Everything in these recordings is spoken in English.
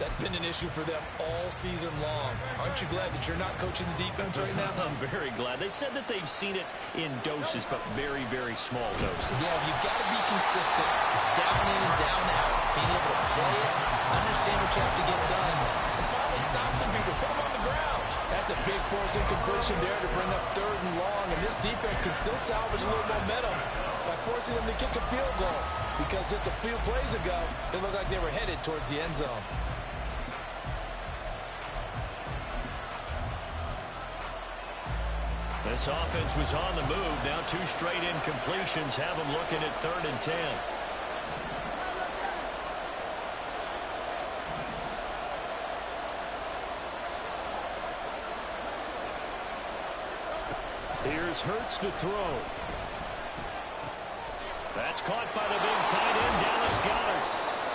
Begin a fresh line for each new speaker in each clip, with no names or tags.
That's been an issue for them all season long. Aren't you glad that you're not coaching the defense right now?
I'm very glad. They said that they've seen it in doses, but very, very small doses.
Yeah, you've got to be consistent. It's down in and down out. Being able to play it, understand what you have to get done, and finally stop some people, put them on the ground.
That's a big force incompletion there to bring up 3rd and long, and this defense can still salvage a little momentum by forcing them to kick a field goal, because just a few plays ago, it looked like they were headed towards the end zone.
This offense was on the move. Now 2 straight incompletions have them looking at 3rd and 10. Here's Hurts to throw. That's caught by the big tight end, Dallas Goedert.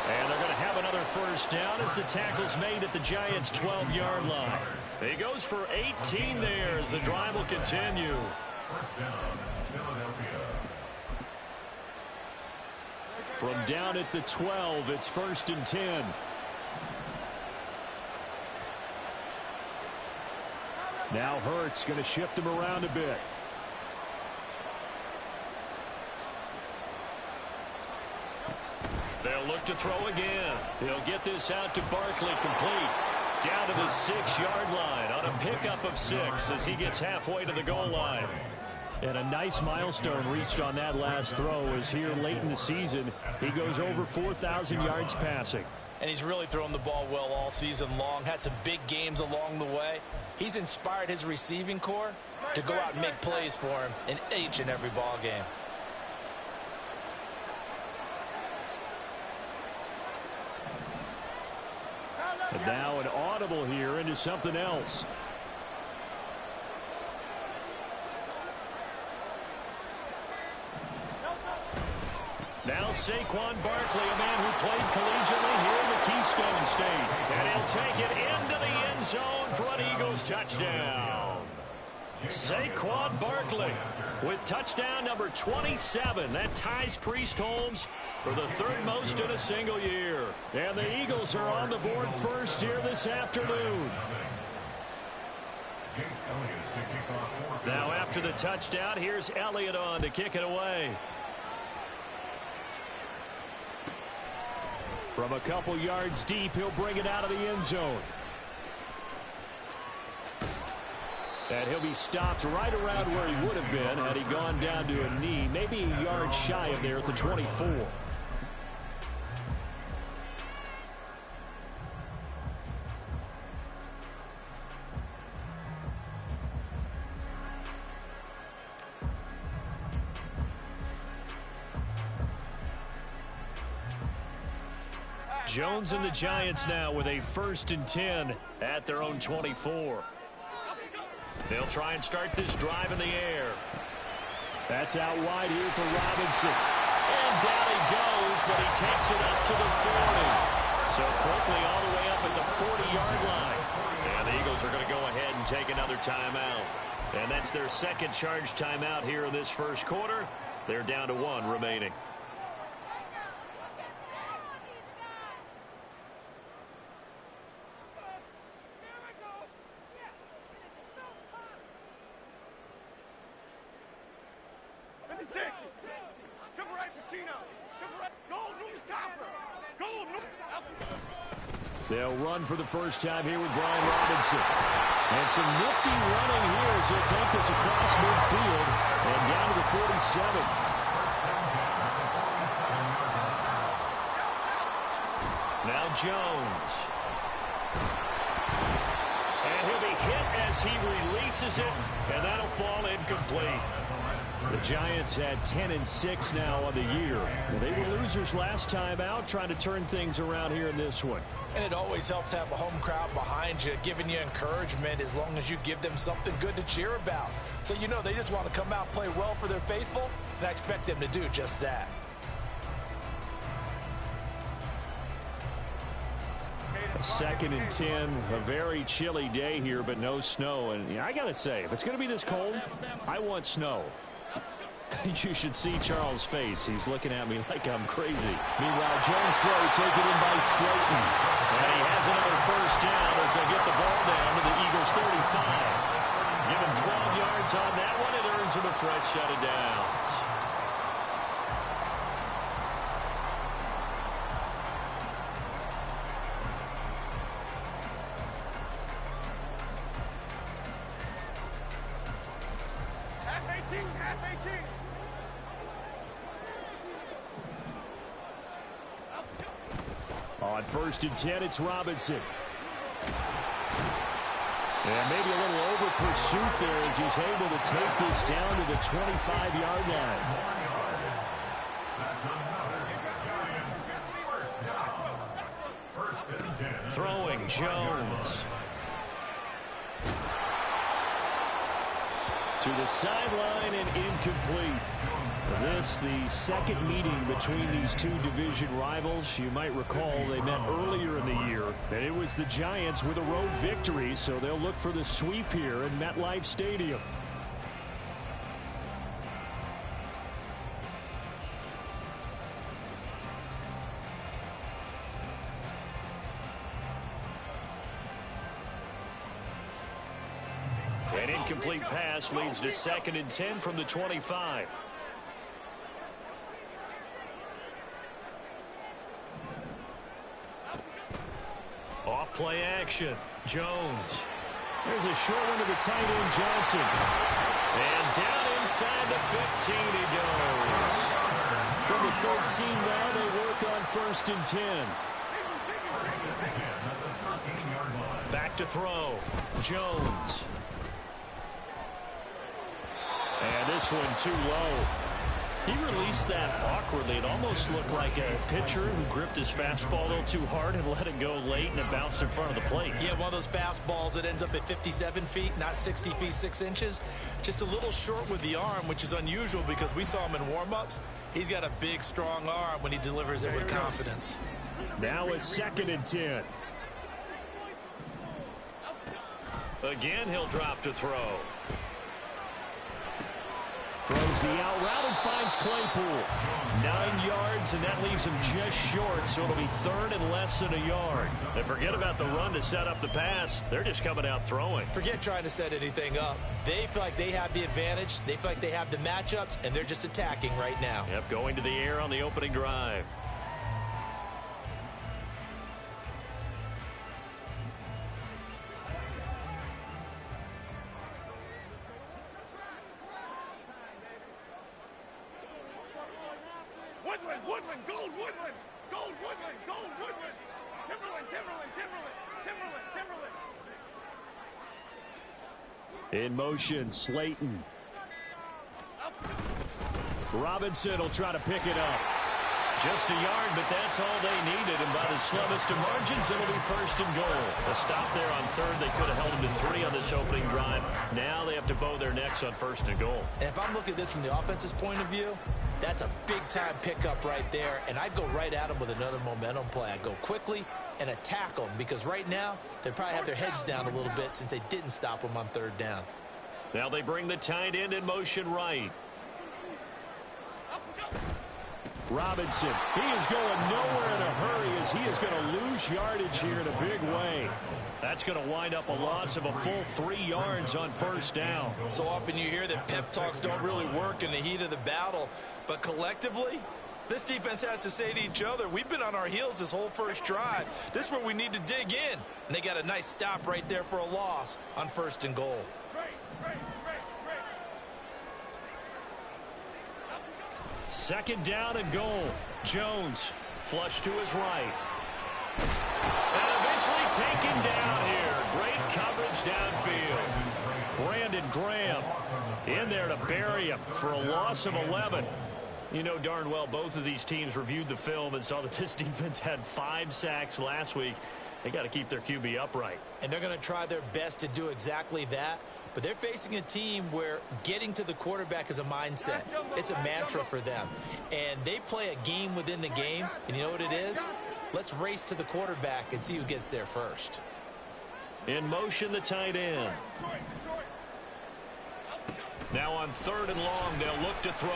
And they're going to have another first down as the tackle's made at the Giants' 12-yard line. He goes for 18 there as the drive will continue. From down at the 12, it's 1st and 10. Now Hurts going to shift him around a bit. They'll look to throw again. He'll get this out to Barkley, complete. Down to the 6-yard line on a pickup of 6 as he gets halfway to the goal line. And a nice milestone reached on that last throw as here late in the season, he goes over 4,000 yards passing.
And he's really thrown the ball well all season long. Had some big games along the way. He's inspired his receiving corps to go out and make plays for him in each and every ball game.
And now an audible here into something else. Now Saquon Barkley, a man who played collegiately here in the Keystone State. And he'll take it into the end zone for an Eagles touchdown. Saquon Barkley with touchdown number 27. That ties Priest Holmes for the 3rd most in a single year. And the Eagles are on the board first here this afternoon. Now after the touchdown, here's Elliott on to kick it away. From a couple yards deep, he'll bring it out of the end zone. And he'll be stopped right around where he would have been had he gone down to a knee, maybe a yard shy of there at the 24. Jones and the Giants now with a 1st and 10 at their own 24. They'll try and start this drive in the air. That's out wide here for Robinson. And down he goes, but he takes it up to the 40. So quickly all the way up at the 40-yard line. And the Eagles are going to go ahead and take another timeout. And that's their 2nd charge timeout here in this 1st quarter. They're down to 1 remaining. They'll run for the first time here with Brian Robinson. And some nifty running here as he'll take this across midfield and down to the 47. Now Jones. And he'll be hit as he releases it, and that'll fall incomplete. The Giants had 10-6 now on the year. Well, they were losers last time out, trying to turn things around here in this one.
And it always helps to have a home crowd behind you, giving you encouragement as long as you give them something good to cheer about. So you know they just want to come out and play well for their faithful, and I expect them to do just that.
A 2nd and 10, a very chilly day here, but no snow. And yeah, I got to say, if it's going to be this cold, I want snow. You should see Charles' face. He's looking at me like I'm crazy. Meanwhile, Jones' throw taken in by Slayton. And he has another as they get the ball down to the Eagles' 35. Give him 12 yards on that one. It earns him a fresh set of downs. On 1st and 10, it's Robinson. And maybe a little over pursuit there as he's able to take this down to the 25-yard line. Throwing Jones. To the sideline and incomplete. This, the second meeting between these two division rivals. You might recall they met earlier in the year, and it was the Giants with a road victory, so they'll look for the sweep here in MetLife Stadium. An incomplete pass leads to 2nd and 10 from the 25. Off play action. Jones. There's a short one to the tight end, Johnson. And down inside the 15 he goes. From the 13 now, they work on 1st and 10. Back to throw. Jones. And this one too low. He released that awkwardly. It almost looked like a pitcher who gripped his fastball a little too hard and let it go late, and it bounced in front of the plate.
Yeah, one of those fastballs that ends up at 57 feet, not 60 feet, 6 inches. Just a little short with the arm, which is unusual because we saw him in warm-ups. He's got a big, strong arm when he delivers it with confidence.
Now it's 2nd and 10. Again, he'll drop to throw. Throws the out route and finds Claypool. 9 yards, and that leaves him just short, so it'll be 3rd and less than a yard. And forget about the run to set up the pass. They're just coming out throwing.
Forget trying to set anything up. They feel like they have the advantage. They feel like they have the matchups, and they're just attacking right now.
Yep, going to the air on the opening drive.
Woodland, gold, Woodland, gold, Woodland, gold, Woodland, Timberland, Timberland, Timberland, Timberland, Timberland.
In motion, Slayton. Robinson will try to pick it up. Just a yard, but that's all they needed, and by the slimmest of margins, it'll be 1st and goal. A stop there on 3rd. They could have held him to 3 on this opening drive. Now they have to bow their necks on 1st and goal.
And if I'm looking at this from the offense's point of view, that's a big-time pickup right there, and I'd go right at him with another momentum play. I'd go quickly and attack them, because right now they probably have their heads down a little bit since they didn't stop them on 3rd down.
Now they bring the tight end in motion right. Robinson, he is going nowhere in a hurry as he is going to lose yardage here in a big way. That's going to wind up a loss of a full 3 yards on 1st down.
So often you hear that pep talks don't really work in the heat of the battle, but collectively, this defense has to say to each other, we've been on our heels this whole 1st drive. This is where we need to dig in. And they got a nice stop right there for a loss on 1st and goal.
Second down and goal. Jones, flush to his right. And eventually taken down here. Great coverage downfield. Brandon Graham in there to bury him for a loss of 11. You know darn well both of these teams reviewed the film and saw that this defense had 5 sacks last week. They got to keep their QB upright.
And they're going to try their best to do exactly that. But they're facing a team where getting to the quarterback is a mindset. It's a mantra for them. And they play a game within the game. And you know what it is? Let's race to the quarterback and see who gets there first.
In motion, the tight end. Now on 3rd and long, they'll look to throw.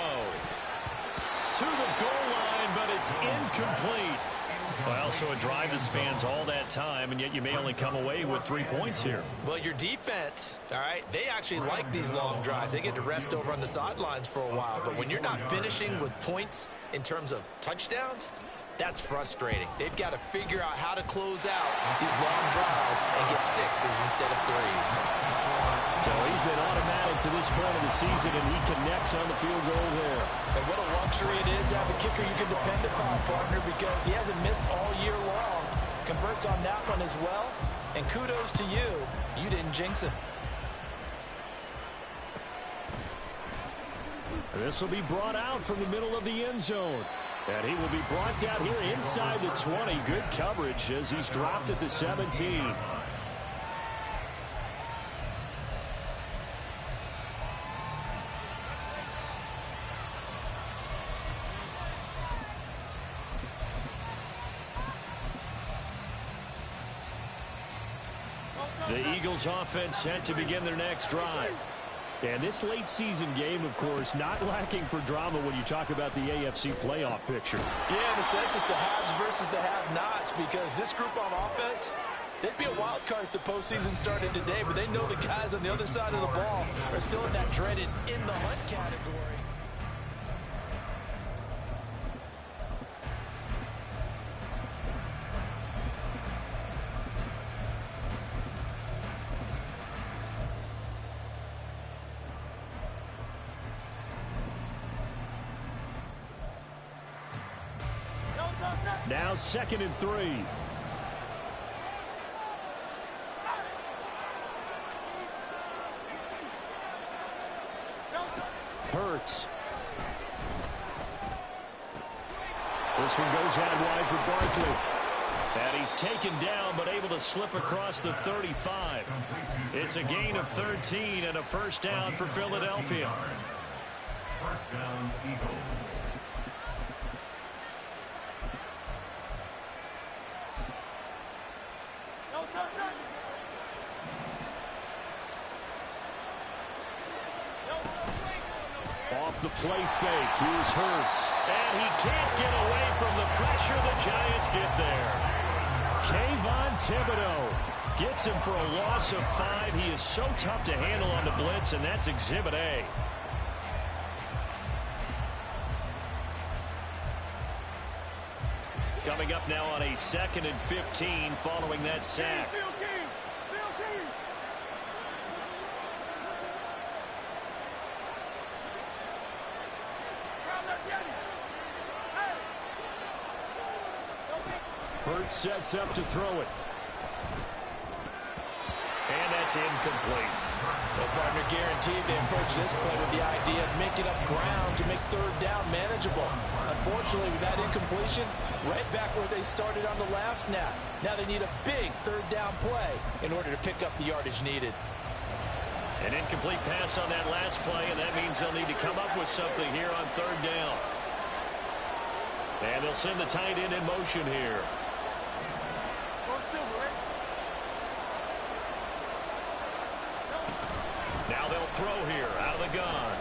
To the goal line, but it's incomplete. Well, so a drive that spans all that time, and yet you may only come away with 3 points here.
Well, your defense, all right, they actually like these long drives. They get to rest over on the sidelines for a while. But when you're not finishing with points in terms of touchdowns, that's frustrating. They've got to figure out how to close out these long drives and get sixes instead of threes.
So he's been automatic to this point of the season, and he connects on the field goal there.
And what a luxury it is to have a kicker you can depend upon, partner, because he hasn't missed all year long. Converts on that one as well. And kudos to you. You didn't jinx him.
This will be brought out from the middle of the end zone. And he will be brought down here inside the 20. Good coverage as he's dropped at the 17. The Eagles offense set to begin their next drive. And this late season game, of course, not lacking for drama when you talk about the AFC playoff picture.
Yeah, in a sense, it's the haves versus the have-nots, because this group on offense, they'd be a wild card if the postseason started today, but they know the guys on the other side of the ball are still in that dreaded in the hunt category.
Now 2nd and 3. Hurts. This one goes out wide for Barkley. And he's taken down, but able to slip across the 35. It's a gain of 13 and a first down for Philadelphia.
First down, Eagles.
Off the play fake, here's Hurts. And he can't get away from the pressure. The Giants get there. Kayvon Thibodeau gets him for a loss of 5. He is so tough to handle on the blitz, and that's Exhibit A. Coming up now on a 2nd and 15 following that sack. Hurts sets up to throw it. And that's incomplete.
Well, partner, guaranteed they approach this play with the idea of making up ground to make 3rd down manageable. Unfortunately, with that incompletion, right back where they started on the last snap. Now they need a big 3rd down play in order to pick up the yardage needed.
An incomplete pass on that last play, and that means they'll need to come up with something here on 3rd down. And they'll send the tight end in motion here. Now they'll throw here out of the gun.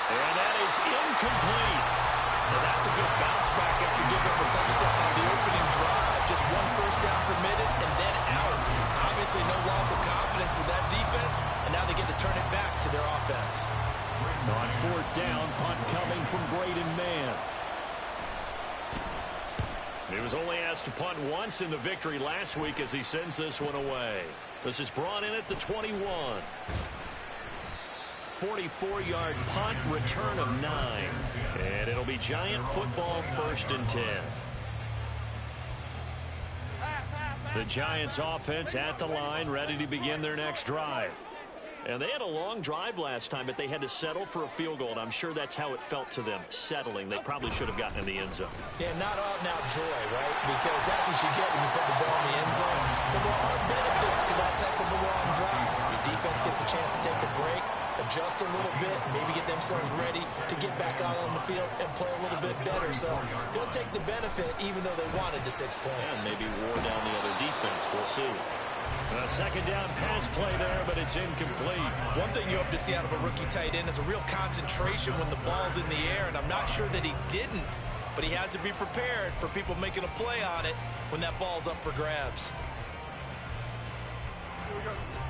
And that is incomplete.
Now that's a good bounce back after giving up a touchdown on the opening drive. Just 1 first down permitted and then out. Obviously no loss of confidence with that defense, and now they get to turn it back to their offense.
On 4th down, punt coming from Braden Mann. He was only asked to punt once in the victory last week as he sends this one away. This is brought in at the 21. 44-yard punt, return of 9. And it'll be Giant football, 1st and 10. The Giants offense at the line, ready to begin their next drive. And they had a long drive last time, but they had to settle for a field goal, and I'm sure that's how it felt to them, settling. They probably should have gotten in the end zone.
Yeah, not out and out joy, right? Because that's what you get when you put the ball in the end zone. But there are benefits to that type of a long drive. Your defense gets a chance to take a break, adjust a little bit, maybe get themselves ready to get back out on the field and play a little bit better. So they'll take the benefit even though they wanted the 6 points.
And maybe wore down the other defense. We'll see. A 2nd down pass play there, but it's incomplete.
One thing you hope to see out of a rookie tight end is a real concentration when the ball's in the air, and I'm not sure that he didn't but he has to be prepared for people making a play on it when that ball's up for grabs.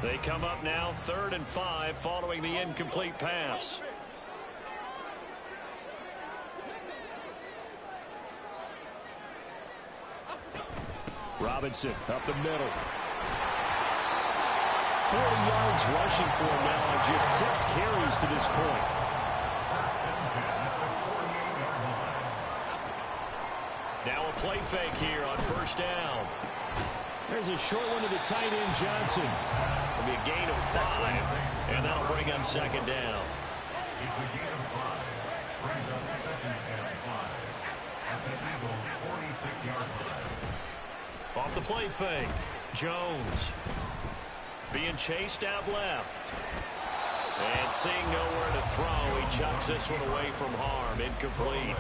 They come up now 3rd and 5 following the incomplete pass. Robinson up the middle. 40 yards rushing for him now on just 6 carries to this point. Now a play fake here on 1st down. There's a short one to the tight end, Johnson. It'll be a gain of 5, and that'll bring him 2nd down.
It's a gain of 5. Brings up 2nd and 5 at the Eagles' 46-yard line.
Off the play fake, Jones being chased out left. And seeing nowhere to throw, he chucks this one away from harm. Incomplete.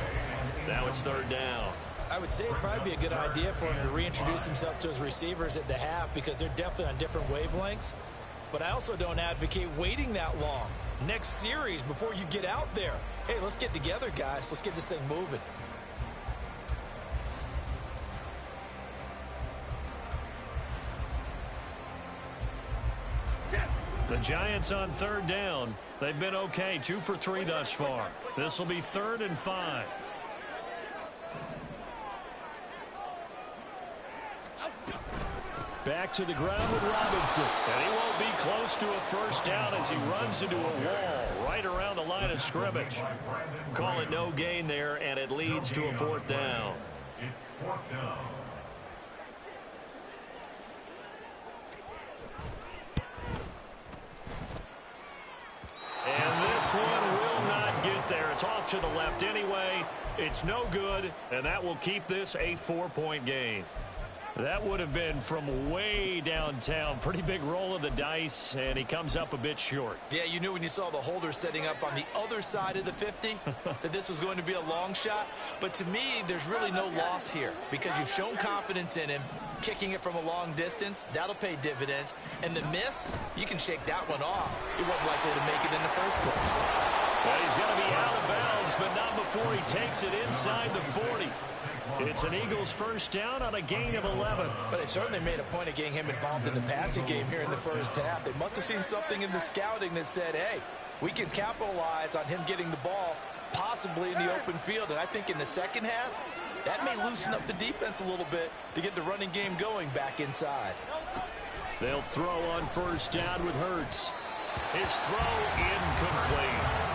Now it's 3rd down.
I would say it'd probably be a good idea for him to reintroduce himself to his receivers at the half because they're definitely on different wavelengths. But I also don't advocate waiting that long. Next series before you get out there. Hey, let's get together, guys. Let's get this thing moving.
The Giants on 3rd down. They've been okay, 2 for 3 thus far. This will be 3rd and 5. Back to the ground with Robinson. And he won't be close to a 1st down as he runs into a wall right around the line of scrimmage. Call it no gain there, and it leads to a 4th down.
It's 4th down.
And this one will not get there. It's off to the left anyway. It's no good, and that will keep this a 4-point game. That would have been from way downtown. Pretty big roll of the dice, and he comes up a bit short.
Yeah, you knew when you saw the holder setting up on the other side of the 50 that this was going to be a long shot. But to me, there's really no loss here because you've shown confidence in him. Kicking it from a long distance, that'll pay dividends. And the miss, you can shake that one off. He wasn't likely to make it in the first place.
Well, he's going to be out of bounds, but not before he takes it inside the 40. It's an Eagles 1st down on a gain of 11.
But they certainly made a point of getting him involved in the passing game here in the first half. They must have seen something in the scouting that said, hey, we can capitalize on him getting the ball possibly in the open field. And I think in the second half, that may loosen up the defense a little bit to get the running game going back inside.
They'll throw on 1st down with Hurts. His throw incomplete.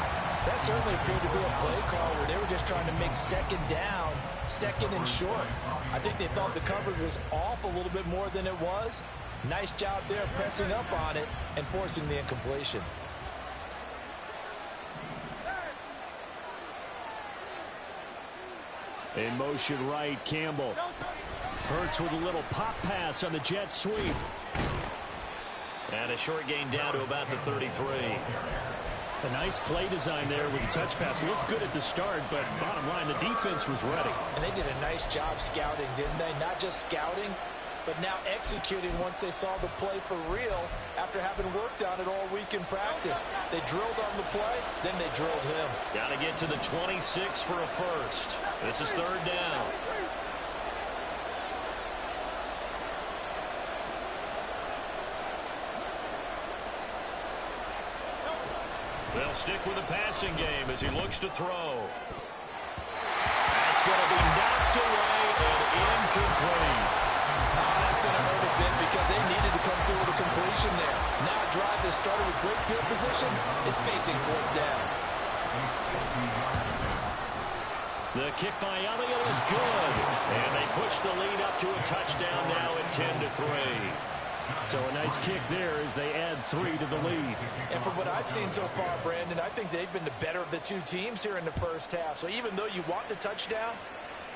That certainly appeared to be a play call where they were just trying to make 2nd down, 2nd and short. I think they thought the coverage was off a little bit more than it was. Nice job there pressing up on it and forcing the incompletion.
In motion right, Campbell. Hurts with a little pop pass on the jet sweep. And a short gain down to about the 33. A nice play design there with the touch pass. Looked good at the start, but bottom line, the defense was ready.
And they did a nice job scouting, didn't they? Not just scouting, but now executing once they saw the play for real after having worked on it all week in practice. They drilled on the play, then they drilled him.
Got to get to the 26 for a 1st. This is 3rd down. They'll stick with the passing game as he looks to throw. That's going to be knocked away and incomplete.
That's going to hurt a bit because they needed to come through with a completion there. Now a drive that started with great field position is facing 4th down.
The kick by Elliott is good. And they push the lead up to a touchdown now at 10-3. So a nice kick there as they add 3 to the lead.
And from what I've seen so far, Brandon, I think they've been the better of the two teams here in the first half. So even though you want the touchdown,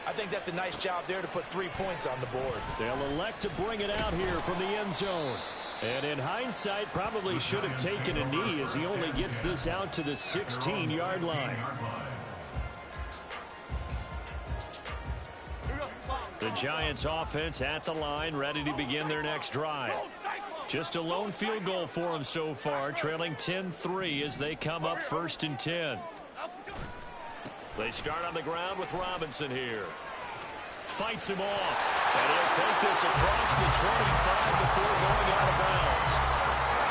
I think that's a nice job there to put 3 points on the board.
They'll elect to bring it out here from the end zone. And in hindsight, probably should have taken a knee as he only gets this out to the 16-yard line. The Giants offense at the line, ready to begin their next drive. Just a lone field goal for them so far, trailing 10-3 as they come up 1st and 10. They start on the ground with Robinson here. Fights him off. And he'll take this across the 25 before going out of bounds.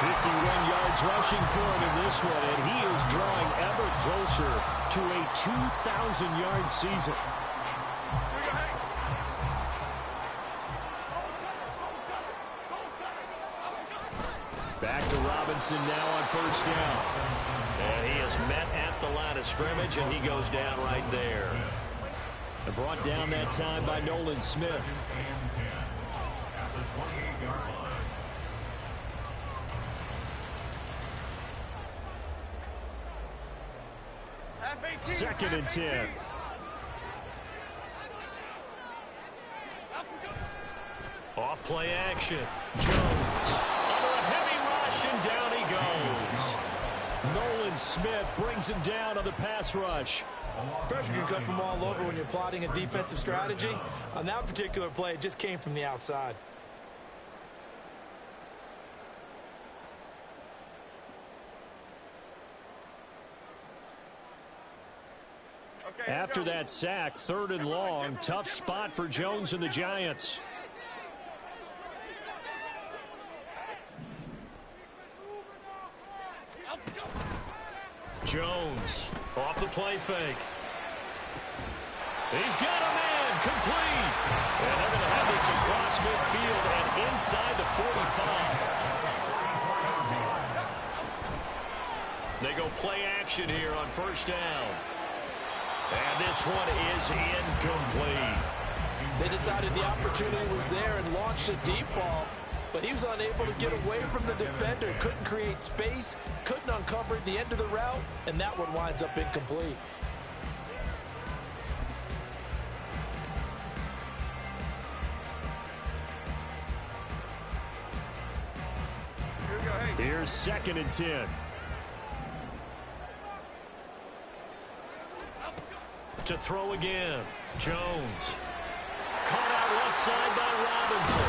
51 yards rushing for him in this one, and he is drawing ever closer to a 2,000-yard season. Back to Robinson now on first down. And he is met at the line of scrimmage, and he goes down right there. And brought down that time by Nolan Smith.
At the 28-yard line.
Second and 10. Off play action. Jones under a heavy rush, and down he goes. Nolan Smith brings him down on the pass rush.
Pressure can come from all over when you're plotting a defensive strategy. On that particular play, it just came from the outside.
After that sack, 3rd and long, tough spot for Jones and the Giants. Jones off the play fake. He's got a man complete. And they're going to have this across midfield and inside the 45. They go play action here on first down. And this one is incomplete.
They decided the opportunity was there and launched a deep ball, but he was unable to get away from the defender, couldn't create space, couldn't uncover the end of the route, and that one winds up incomplete.
Here's 2nd and 10. To throw again. Jones. Caught out left side by Robinson.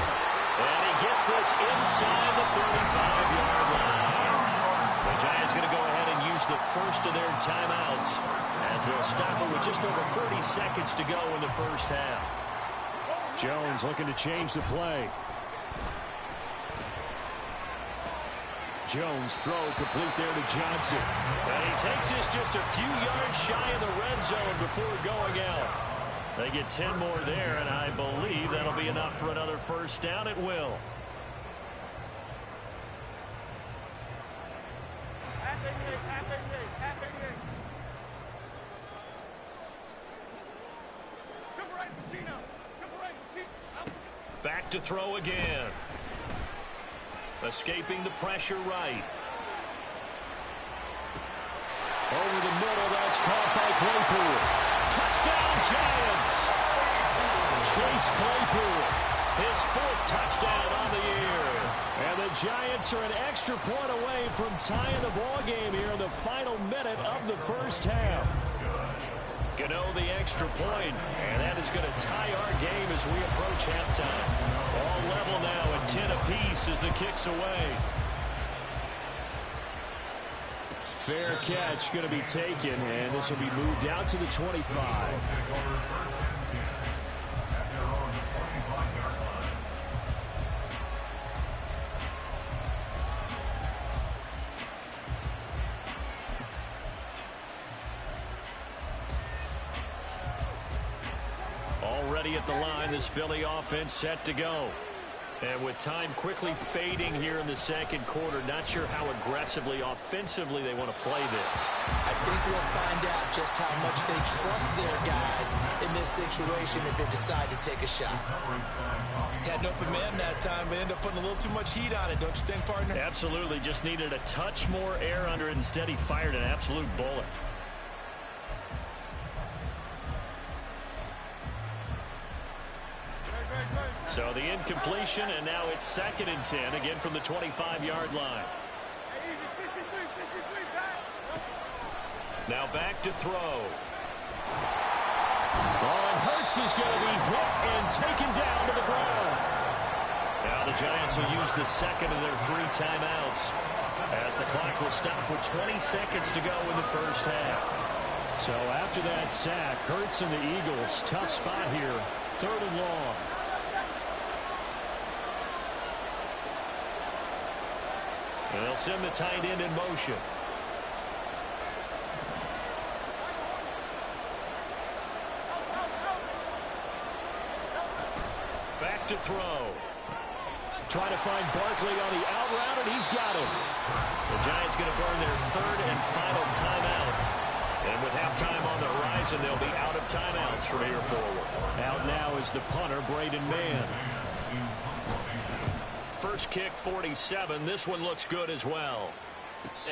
And he gets this inside the 35-yard line. The Giants going to go ahead and use the first of their timeouts as they'll stop it with just over 40 seconds to go in the first half. Jones looking to change the play. Jones throw complete there to Johnson. And he takes this just a few yards shy of the red zone before going out. They get 10 more there, and I believe that'll be enough for another first down. It will. Back to throw again. Escaping the pressure right. Over the middle, that's caught by Claypool. Touchdown, Giants! Chase Claypool, his 4th touchdown on the year. And the Giants are an extra point away from tying the ball game here in the final minute of the first half. Gano the extra point, and that is going to tie our game as we approach halftime. All level now at 10 apiece as the kick's away. Fair catch going to be taken, and this will be moved out to the 25. Already at the line, this Philly offense set to go. And with time quickly fading here in the second quarter, not sure how aggressively, offensively they want to play this.
I think we'll find out just how much they trust their guys in this situation if they decide to take a shot. Had an open man that time, but ended up putting a little too much heat on it, don't you think, partner?
Absolutely. Just needed a touch more air under it. Instead, he fired an absolute bullet. So the incompletion, and now it's 2nd and 10, again from the 25-yard line. Now back to throw. Oh, and Hurts is going to be hit and taken down to the ground. Now the Giants will use the second of their 3 timeouts as the clock will stop with 20 seconds to go in the first half. So after that sack, Hurts and the Eagles, tough spot here, 3rd and long. And they'll send the tight end in motion. Back to throw. Trying to find Barkley on the out route, and he's got him. The Giants going to burn their 3rd and final timeout. And with halftime on the horizon, they'll be out of timeouts from here forward. Out now is the punter, Braden Mann. First kick, 47. This one looks good as well.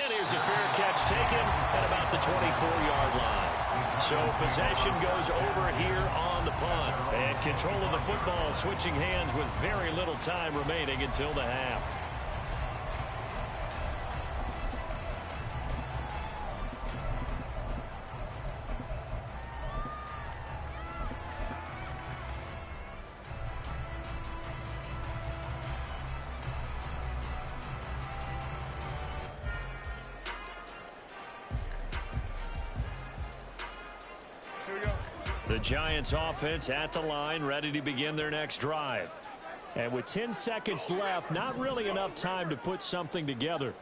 And here's a fair catch taken at about the 24-yard line. So possession goes over here on the punt. And control of the football switching hands with very little time remaining until the half. The Giants offense at the line, ready to begin their next drive. And with 10 seconds left, not really enough time to put something together.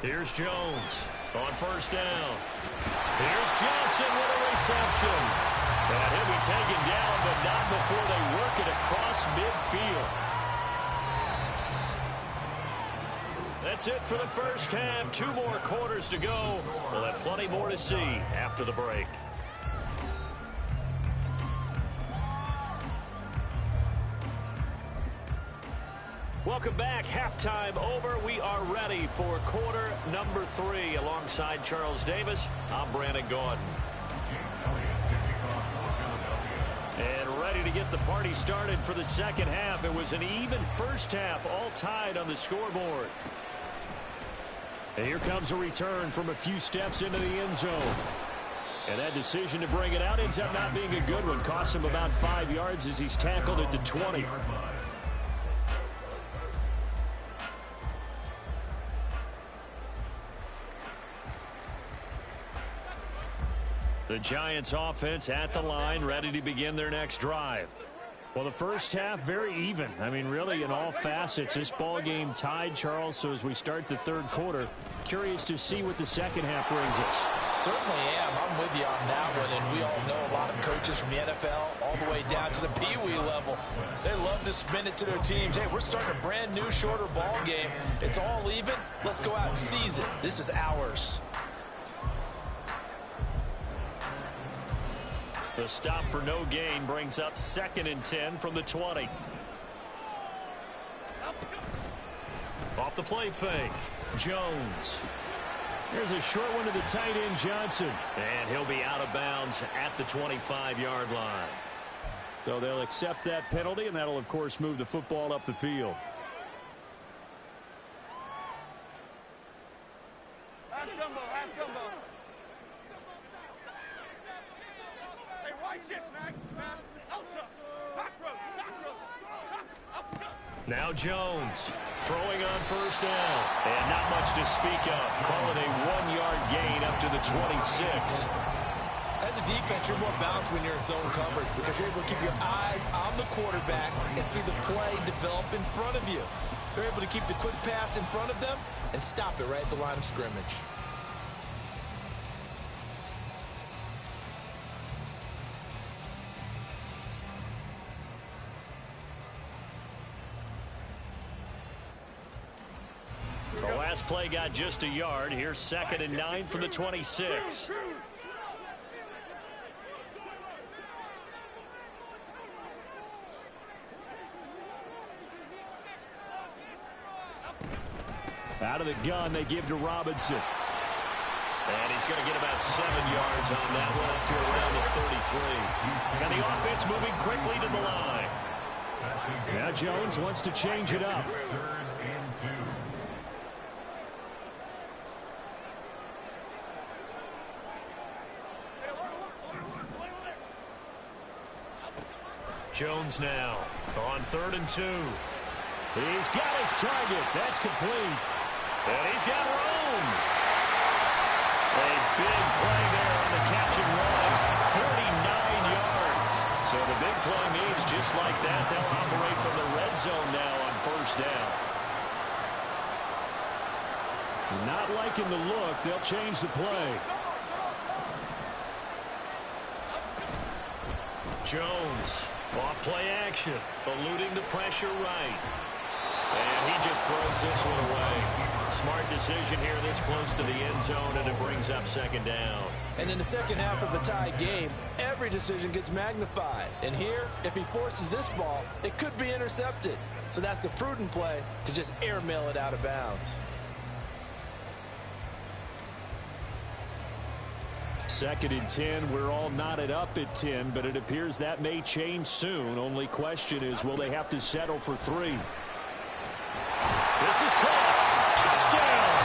Here's Jones on first down. Here's Johnson with a reception. And he'll be taken down, but not before they work it across midfield. That's it for the first half. 2 more quarters to go. We'll have plenty more to see after the break. Welcome back. Halftime over. We are ready for quarter number 3. Alongside Charles Davis, I'm Brandon Gaudin. And ready to get the party started for the second half. It was an even first half, all tied on the scoreboard. And here comes a return from a few steps into the end zone. And that decision to bring it out ends up not being a good one. Cost him about 5 yards as he's tackled at the 20. The Giants offense at the line, ready to begin their next drive. Well, the first half, very even. I mean, really, in all facets, this ball game tied, Charles. So as we start the third quarter, curious to see what the second half brings us.
Certainly am. I'm with you on that one. And we all know a lot of coaches from the NFL all the way down to the Pee-wee level. They love to spin it to their teams. Hey, we're starting a brand new, shorter ball game. It's all even. Let's go out and seize it. This is ours.
The stop for no gain brings up 2nd and 10 from the 20. Off the play fake. Jones. Here's a short one to the tight end, Johnson. And he'll be out of bounds at the 25-yard line. So they'll accept that penalty, and that'll, of course, move the football up the field.
Half jumbo, half jumbo.
Now Jones throwing on first down. And not much to speak of. Call it a 1-yard gain up to the 26.
As a defense, you're more balanced when you're in zone coverage because you're able to keep your eyes on the quarterback and see the play develop in front of you. They're able to keep the quick pass in front of them and stop it right at the line of scrimmage.
The last play got just a yard. Here's 2nd and 9 from the 26. Out of the gun, they give to Robinson. And he's going to get about 7 yards on that one up to around the 33. And the offense moving quickly to the line. Now Jones wants to change it up. Jones now on 3rd and 2. He's got his target. That's complete. And he's got room. A big play there on the catch and run. 49 yards. So the big play means just like that, they'll operate from the red zone now on 1st down. Not liking the look. They'll change the play. Jones, off play action, eluding the pressure right. And he just throws this one away. Smart decision here this close to the end zone, and it brings up 2nd down.
And in the second half of the tie game, every decision gets magnified. And here, if he forces this ball, it could be intercepted. So that's the prudent play to just airmail it out of bounds.
2nd and 10. We're all knotted up at 10, but it appears that may change soon. Only question is, will they have to settle for 3? This is caught. Touchdown!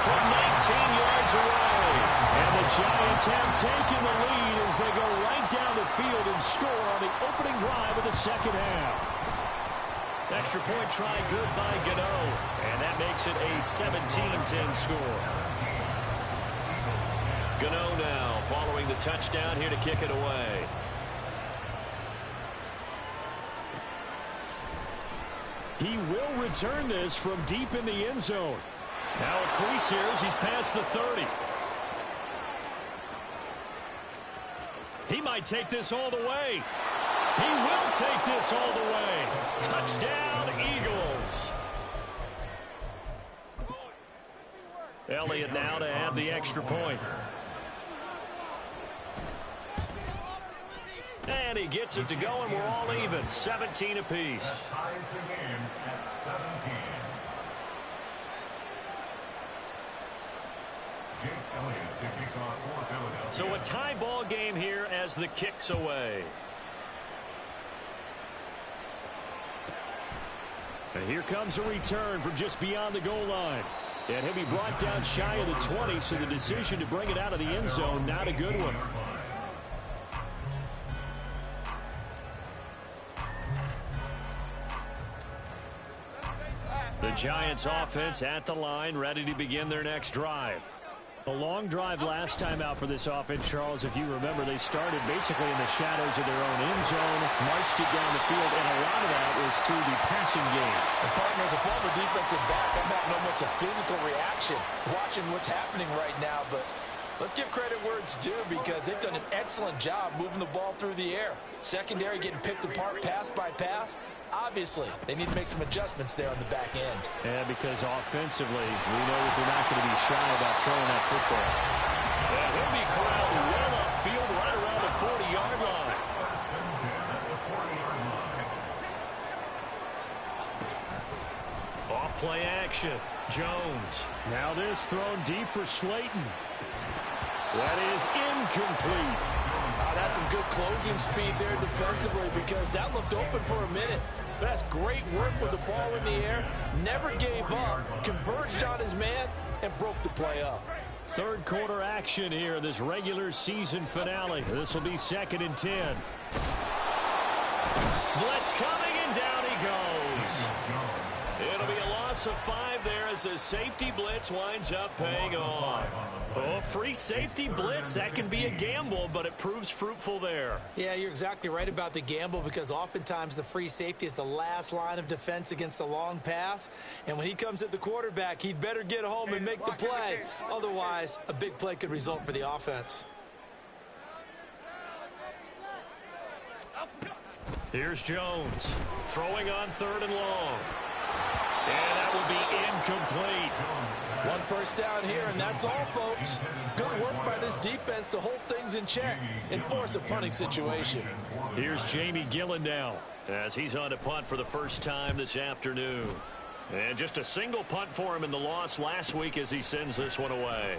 From 19 yards away. And the Giants have taken the lead as they go right down the field and score on the opening drive of the second half. Extra point try good by Gano. And that makes it a 17-10 score. Gano now following the touchdown here to kick it away. He will return this from deep in the end zone. Now a crease here as he's past the 30. He might take this all the way. He will take this all the way. Touchdown, Eagles. Elliott now to have the extra point. And he gets it to go, and we're all even. 17 apiece.
That ties the game at 17. Jake Elliott to kick off for Philadelphia.
So a tie ball game here as the kick's away. And here comes a return from just beyond the goal line. And he'll be brought down shy of the 20, so the decision to bring it out of the end zone, not a good one. The Giants offense at the line, ready to begin their next drive. A long drive last time out for this offense, Charles. If you remember, they started basically in the shadows of their own end zone, marched it down the field, and a lot of that was through the passing game.
And partner, as a former defensive back, I'm having almost a physical reaction watching what's happening right now. But let's give credit where it's due, because they've done an excellent job moving the ball through the air. Secondary getting picked apart pass by pass. Obviously, they need to make some adjustments there on the back end.
Yeah, because offensively, we know that they're not going to be shy about throwing that football. And he'll be corralled well upfield right around the 40-yard line. Off play action. Jones. Now this thrown deep for Slayton. That is incomplete.
That's some good closing speed there defensively, because that looked open for a minute. But that's great work with the ball in the air. Never gave up, converged on his man, and broke the play up.
Third quarter action here, this regular season finale. This will be 2nd and 10. Blitz coming, and down he goes. It'll be a loss of 5 there as the safety blitz winds up paying off. Oh, free safety blitz, that can be a gamble, but it proves fruitful there.
Yeah, you're exactly right about the gamble, because oftentimes the free safety is the last line of defense against a long pass. And when he comes at the quarterback, he'd better get home and make the play. Otherwise, a big play could result for the offense.
Here's Jones, throwing on 3rd and long. And that will be incomplete.
1 first down here, and that's all, folks. Good work by this defense to hold things in check and force a punting situation.
Here's Jamie Gillen now, as he's on to punt for the first time this afternoon. And just a single punt for him in the loss last week as he sends this one away.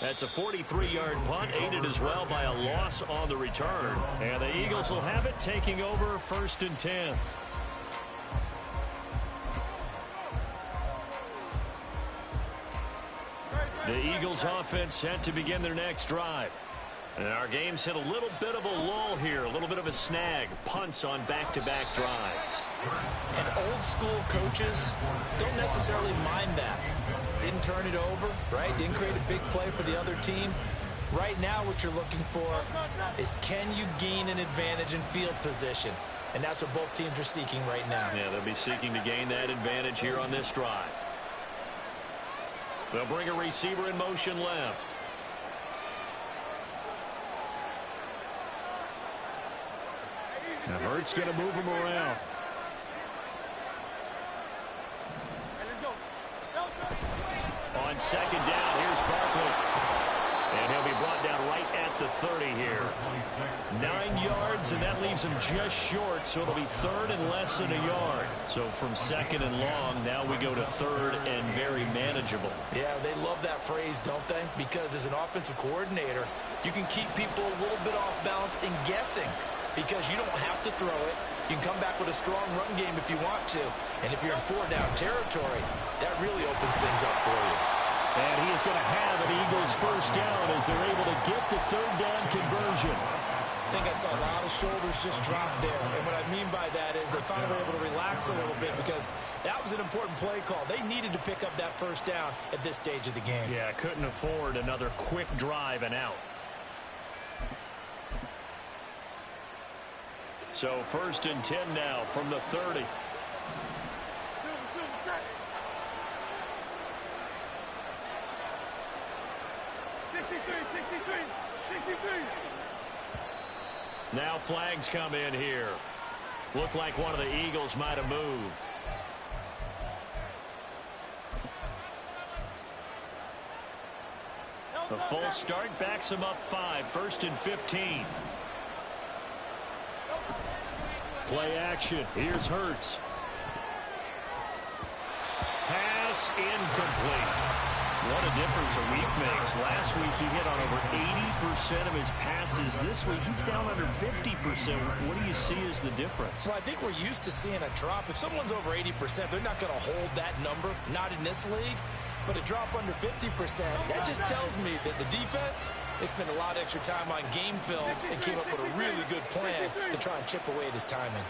That's a 43-yard punt, aided as well by a loss on the return. And the Eagles will have it, taking over 1st and 10. The Eagles offense set to begin their next drive. And our game's hit a little bit of a lull here, a little bit of a snag. Punts on back-to-back drives.
And old school coaches don't necessarily mind that. Didn't turn it over, right? Didn't create a big play for the other team. Right now what you're looking for is, can you gain an advantage in field position? And that's what both teams are seeking right now.
Yeah, they'll be seeking to gain that advantage here on this drive. They'll bring a receiver in motion left. Now Hurts going to move him around. On second down, here's Barkley. And he'll be brought down right at the 30 here. 9 yards, and that leaves him just short, so it'll be third and less than a yard. So from second and long, now we go to third and very manageable.
Yeah, they love that phrase, don't they? Because as an offensive coordinator, you can keep people a little bit off balance and guessing, because you don't have to throw it. You can come back with a strong run game if you want to. And if you're in 4-down territory, that really opens things up for you.
And he is going to have an Eagles first down as they're able to get the third down conversion.
I think I saw a lot of shoulders just drop there. And what I mean by that is they finally were able to relax a little bit, because that was an important play call. They needed to pick up that first down at this stage of the game.
Yeah, couldn't afford another quick drive and out. So first and 10 now from the 30. Now flags come in here. Looked like one of the Eagles might have moved. The full start backs him up 5. First and 15. Play action. Here's Hurts. Pass incomplete. What a difference a week makes. Last week he hit on over 80% of his passes. This week he's down under 50%. What do you see as the difference?
Well, I think we're used to seeing a drop. If someone's over 80%, they're not going to hold that number. Not in this league. But a drop under 50%, that just tells me that the defense, they spent a lot of extra time on game films and came up with a really good plan to try and chip away at his timing.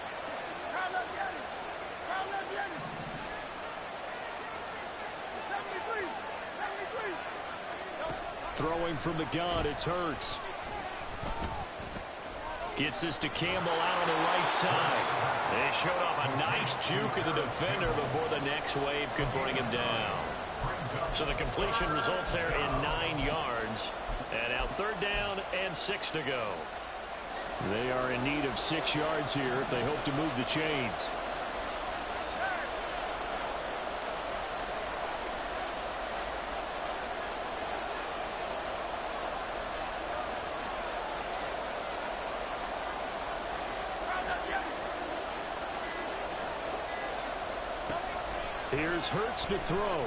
Throwing from the gun, it's Hurts. Gets this to Campbell out on the right side. They showed off a nice juke of the defender before the next wave could bring him down. So the completion results there in 9 yards. And now third down and 6 to go. They are in need of 6 yards here if they hope to move the chains. Here's Hurts to throw.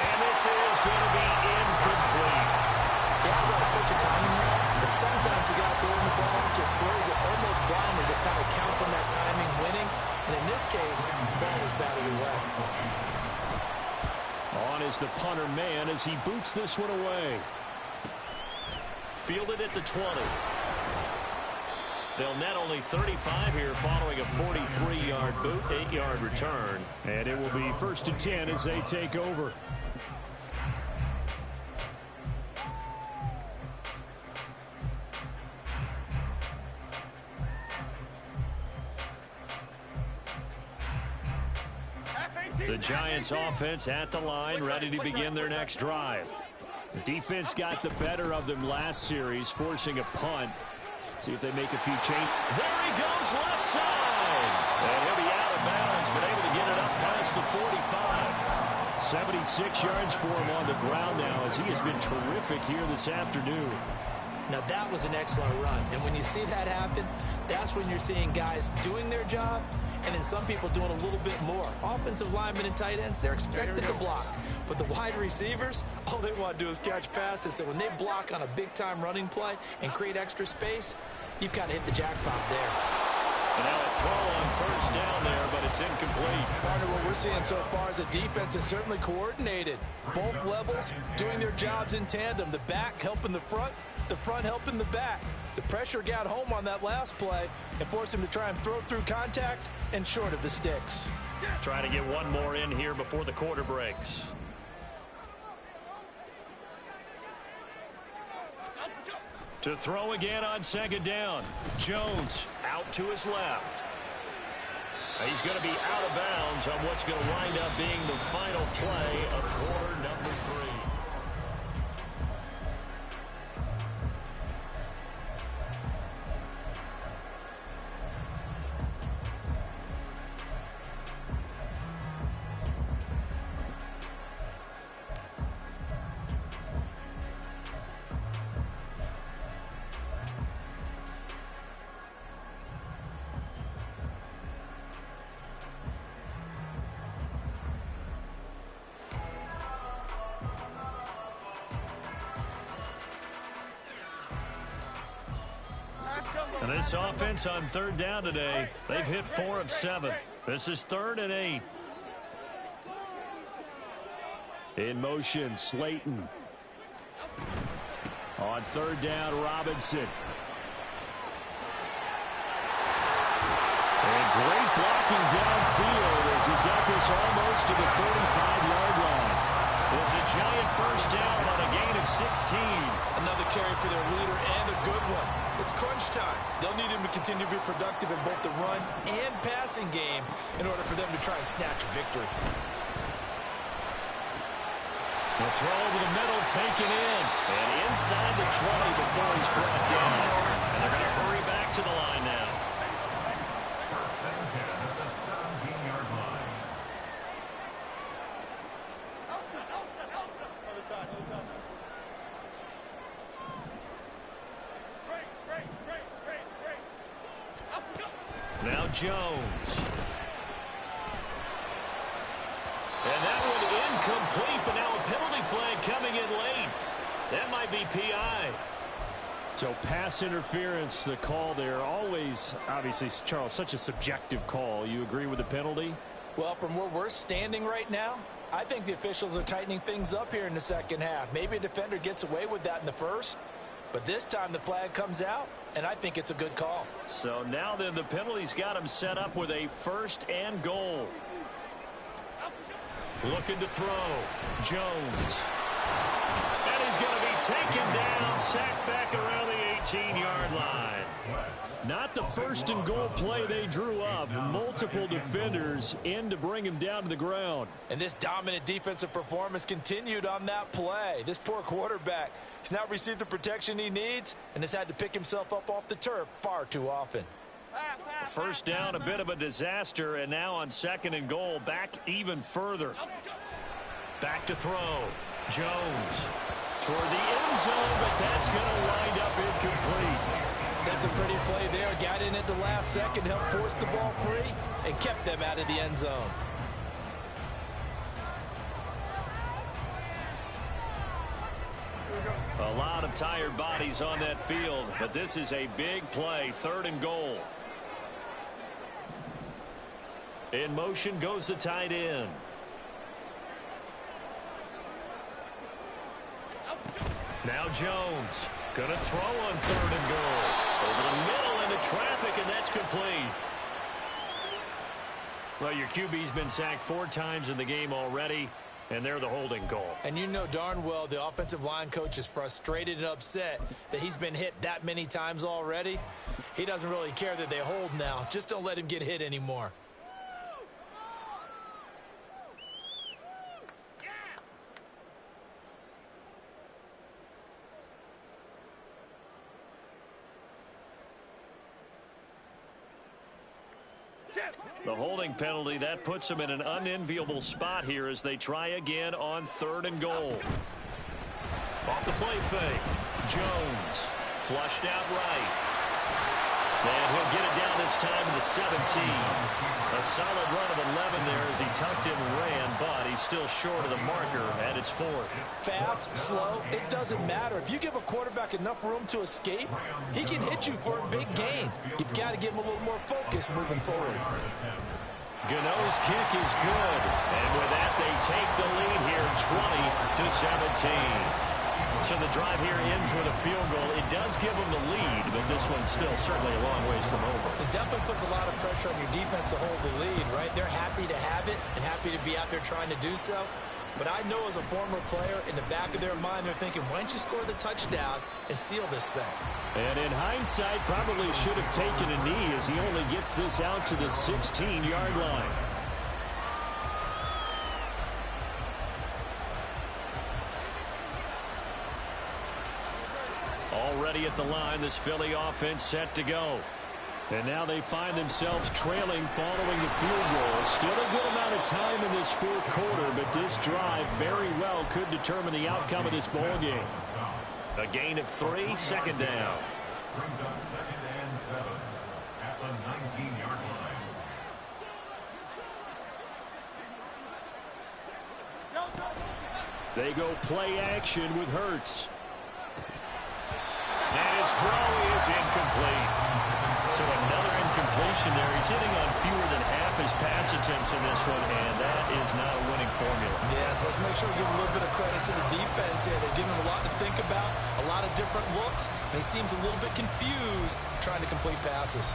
And this is going to be incomplete.
Yeah, well, it's such a timing route that sometimes the guy throwing the ball just throws it almost blindly, just kind of counts on that timing winning. And in this case, the ball was batted away.
On is the punter man as he boots this one away. Fielded at the 20. They'll net only 35 here following a 43-yard boot, 8-yard return. And it will be first and 10 as they take over. The Giants offense at the line, ready to begin their next drive. The defense got the better of them last series, forcing a punt. See if they make a few changes. There he goes, left side. And he'll be out of bounds, but able to get it up past the 45. 76 yards for him on the ground now, as he has been terrific here this afternoon.
Now, that was an excellent run. And when you see that happen, that's when you're seeing guys doing their job, and then some people doing a little bit more. Offensive linemen and tight ends, they're expected to block. But the wide receivers, all they want to do is catch passes. So when they block on a big-time running play and create extra space, you've kind of hit the jackpot there.
And now a throw on first down there, but it's incomplete.
Partner, what we're seeing so far is a defense is certainly coordinated. Both levels doing their jobs in tandem. The back helping the front helping the back. The pressure got home on that last play and forced him to try and throw through contact and short of the sticks.
Try to get one more in here before the quarter breaks. To throw again on second down. Jones out to his left. He's going to be out of bounds on what's going to wind up being the final play of quarter number 3. And this offense on third down today, they've hit 4 of 7. This is 3rd and 8. In motion, Slayton. On third down, Robinson. And great blocking downfield as he's got this almost to the 45-yard line. It's a giant first down on a gain of 16.
Another carry for their leader and a good one. It's crunch time. They'll need him to continue to be productive in both the run and passing game in order for them to try and snatch a victory.
The throw over the middle, taken in. And inside the 20 before he's brought down. And they're going to hurry back to the line now.
First and 10 at the 17-yard line.
Now Jones. And that one incomplete, but now a penalty flag coming in late. That might be PI.
So pass interference, the call there. Always, obviously, Charles, such a subjective call. You agree with the penalty?
Well, from where we're standing right now, I think the officials are tightening things up here in the second half. Maybe a defender gets away with that in the first, but this time the flag comes out, and I think it's a good call.
So now then the penalty's got him set up with a 1st and goal. Looking to throw. Jones. And he's going to be taken down, sacked back around the 18-yard line.
Not the 1st and goal play they drew up. Multiple defenders in to bring him down to the ground.
And this dominant defensive performance continued on that play. This poor quarterback, he's not received the protection he needs and has had to pick himself up off the turf far too often.
First down, a bit of a disaster, and now on 2nd and goal, back even further. Back to throw. Jones toward the end zone, but that's going to wind up incomplete.
That's a pretty play there. Got in at the last second, helped force the ball free, and kept them out of the end zone.
A lot of tired bodies on that field, but this is a big play, 3rd and goal. In motion goes the tight end. Now Jones going to throw on 3rd and goal. Over the middle into traffic, and that's complete. Well, your QB's been sacked 4 times in the game already, and they're the holding goal.
And you know darn well the offensive line coach is frustrated and upset that he's been hit that many times already. He doesn't really care that they hold now. Just don't let him get hit anymore.
The holding penalty, that puts them in an unenviable spot here as they try again on 3rd and goal. Off the play fake. Jones flushed out right. And he'll get it down this time to the 17. A solid run of 11 there as he tucked and ran, but he's still short of the marker, and it's 4th.
Fast, slow, it doesn't matter. If you give a quarterback enough room to escape, he can hit you for a big gain. You've got to give him a little more focus moving forward.
Gano's kick is good, and with that, they take the lead here, 20-17. So the drive here ends with a field goal. It does give them the lead, but this one's still certainly a long ways from over.
It definitely puts a lot of pressure on your defense to hold the lead, right? They're happy to have it and happy to be out there trying to do so. But I know as a former player, in the back of their mind, they're thinking, why don't you score the touchdown and seal this thing?
And in hindsight, probably should have taken a knee as he only gets this out to the 16-yard line. Already at the line, this Philly offense set to go. And now they find themselves trailing following the field goal. Still a good amount of time in this fourth quarter, but this drive very well could determine the outcome of this ball game.
A gain of 3, second down.
Brings up 2nd and 7 at the 19-yard line.
They go play action with Hurts.
And his throw is incomplete. So another incompletion there. He's hitting on fewer than half his pass attempts in this one, and that is not a winning formula.
Yes, let's make sure we give a little bit of credit to the defense here. They're giving him a lot to think about, a lot of different looks, and he seems a little bit confused trying to complete passes.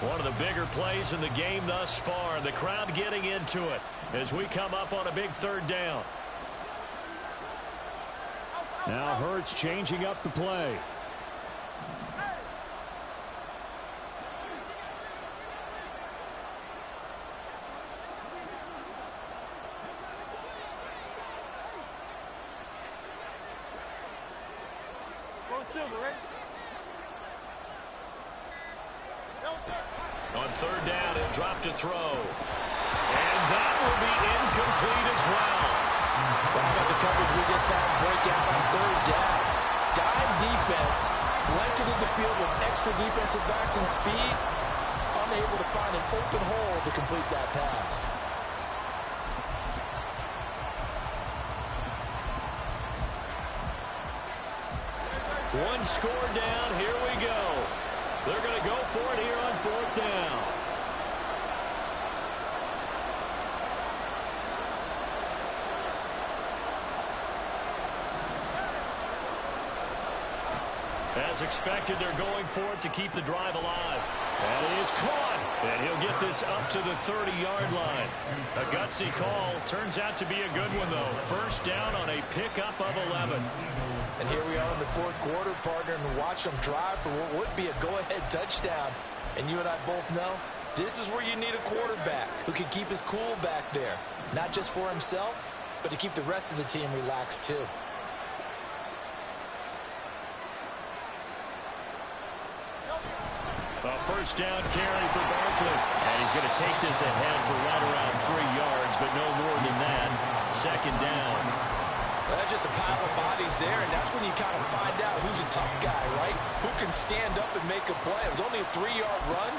One of the bigger plays in the game thus far, and the crowd getting into it as we come up on a big 3rd down.
Now Hurts changing up the play.
On 3rd down, he'll drop to throw. And that will be incomplete as well.
How about the coverage we just saw break out on 3rd down? Dime defense, blanketed the field with extra defensive backs and speed, unable to find an open hole to complete that pass.
One score down, here we go. They're going to go for it here on 4th down. As expected, they're going for it to keep the drive alive.
And it is caught.
And he'll get this up to the 30-yard line. A gutsy call. Turns out to be a good one, though. 1st down on a pickup of 11.
And here we are in the 4th quarter, partner, and watch them drive for what would be a go-ahead touchdown. And you and I both know this is where you need a quarterback who can keep his cool back there. Not just for himself, but to keep the rest of the team relaxed, too.
A 1st down carry for Barkley. And he's going to take this ahead for right around 3 yards, but no more than that. 2nd down.
Well, that's just a pile of bodies there, and that's when you kind of find out who's a tough guy, right? Who can stand up and make a play. It was only a 3-yard run,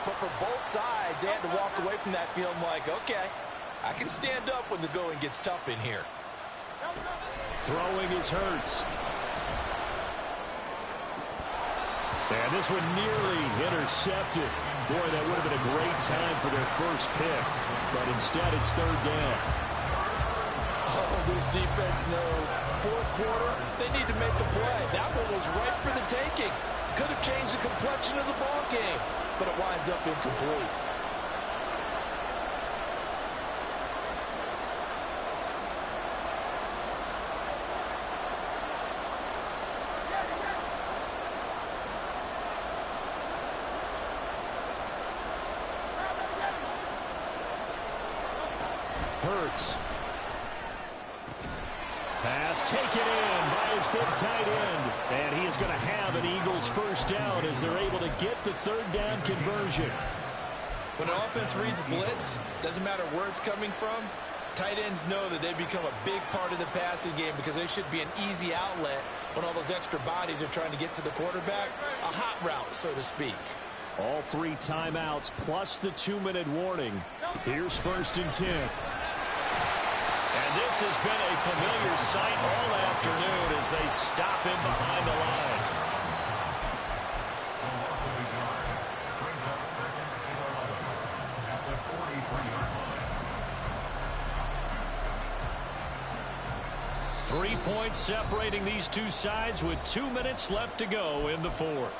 but for both sides, they had to walk away from that feeling like, okay, I can stand up when the going gets tough in here.
Throwing is Hurts. And this one nearly intercepted. Boy, that would have been a great time for their first pick. But instead, it's 3rd down.
Oh, this defense knows. 4th quarter, they need to make a play. That one was right for the taking. Could have changed the complexion of the ball game, but it winds up incomplete.
Hurts. Pass taken in by his big tight end. And he is going to have an Eagles 1st down as they're able to get the 3rd down conversion.
When an offense reads blitz, doesn't matter where it's coming from, tight ends know that they become a big part of the passing game because they should be an easy outlet when all those extra bodies are trying to get to the quarterback. A hot route, so to speak.
All 3 timeouts plus the 2-minute warning. Here's 1st and 10.
And this has been a familiar sight all afternoon as they stop him behind the line.
Brings up 2nd and 11 at the 43-yard line.
3 points separating these two sides with 2 minutes left to go in the 4th.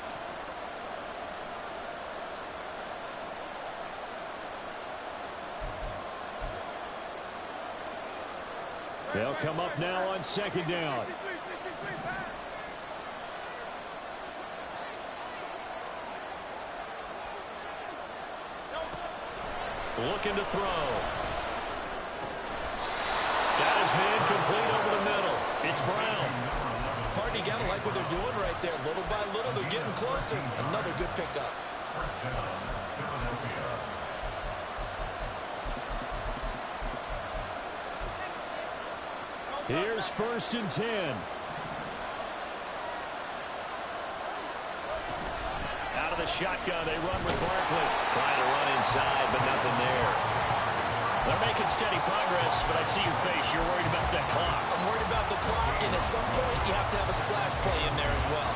They'll come up now on 2nd down.
Looking to throw. Got his man complete over the middle. It's Brown.
Partner, you gotta like what they're doing right there. Little by little, they're getting closer. Another good pickup.
Here's 1st and 10.
Out of the shotgun, they run with Barkley. Trying to run inside, but nothing there. They're making steady progress, but I see your face. You're worried about that clock.
I'm worried about the clock, and at some point, you have to have a splash play in there as well.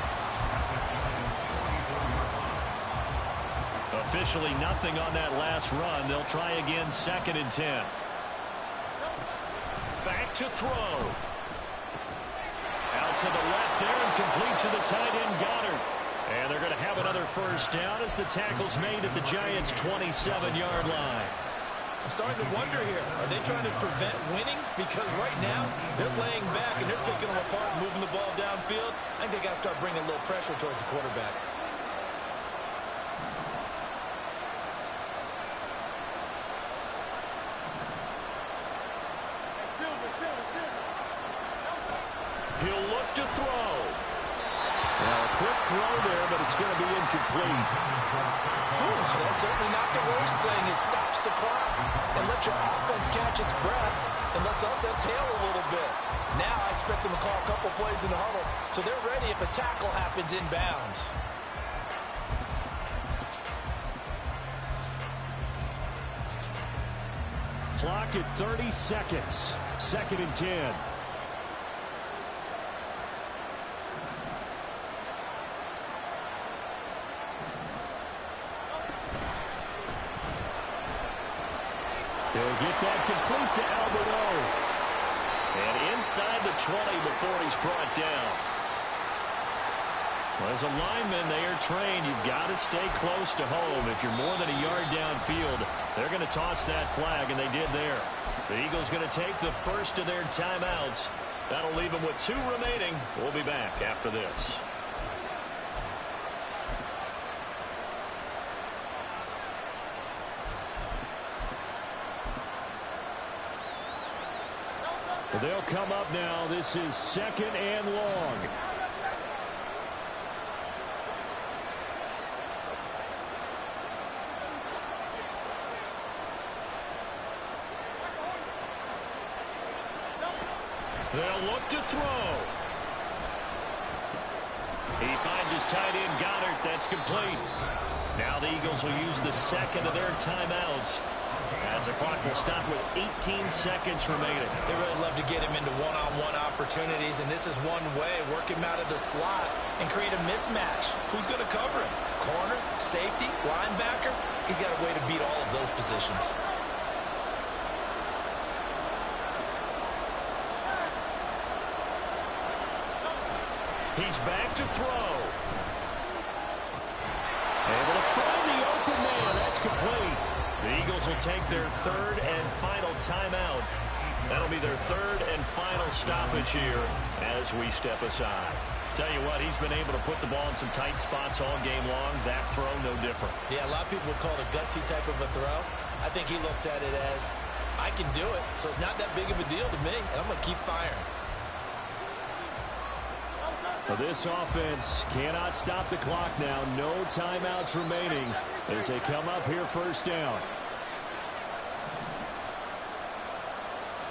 Officially nothing on that last run. They'll try again 2nd and 10. Back to throw. Out to the left there and complete to the tight end Goddard. And they're going to have another 1st down as the tackle's made at the Giants' 27-yard line.
I'm starting to wonder here, are they trying to prevent winning? Because right now, they're laying back and they're picking them apart and moving the ball downfield. I think they got to start bringing a little pressure towards the quarterback.
He'll look to throw.
Now a quick throw there, but it's going to be incomplete.
That's certainly not the worst thing. It stops the clock and lets your offense catch its breath and lets us exhale a little bit. Now I expect them to call a couple plays in the huddle so they're ready if a tackle happens inbounds.
Clock at 30 seconds. 2nd and 10. They'll get that complete to Alberto.
And inside the 20 before he's brought down. Well, as a lineman, they are trained. You've got to stay close to home. If you're more than a yard downfield, they're going to toss that flag, and they did there. The Eagles going to take the first of their timeouts. That'll leave them with 2 remaining. We'll be back after this.
They'll come up now. This is 2nd and long.
They'll look to throw. He finds his tight end Goddard. That's complete. Now the Eagles will use the 2nd of their timeouts as the clock will stop with 18 seconds remaining.
They really love to get him into one-on-one opportunities, and this is one way. Work him out of the slot and create a mismatch. Who's going to cover him? Corner, safety, linebacker? He's got a way to beat all of those positions.
He's back to throw.
Able to find the open man. That's complete.
The Eagles will take their 3rd and final timeout. That'll be their 3rd and final stoppage here as we step aside. Tell you what, he's been able to put the ball in some tight spots all game long. That throw, no different.
Yeah, a lot of people would call it a gutsy type of a throw. I think he looks at it as, I can do it, so it's not that big of a deal to me, and I'm going to keep firing.
Well, this offense cannot stop the clock now. No timeouts remaining as they come up here 1st down.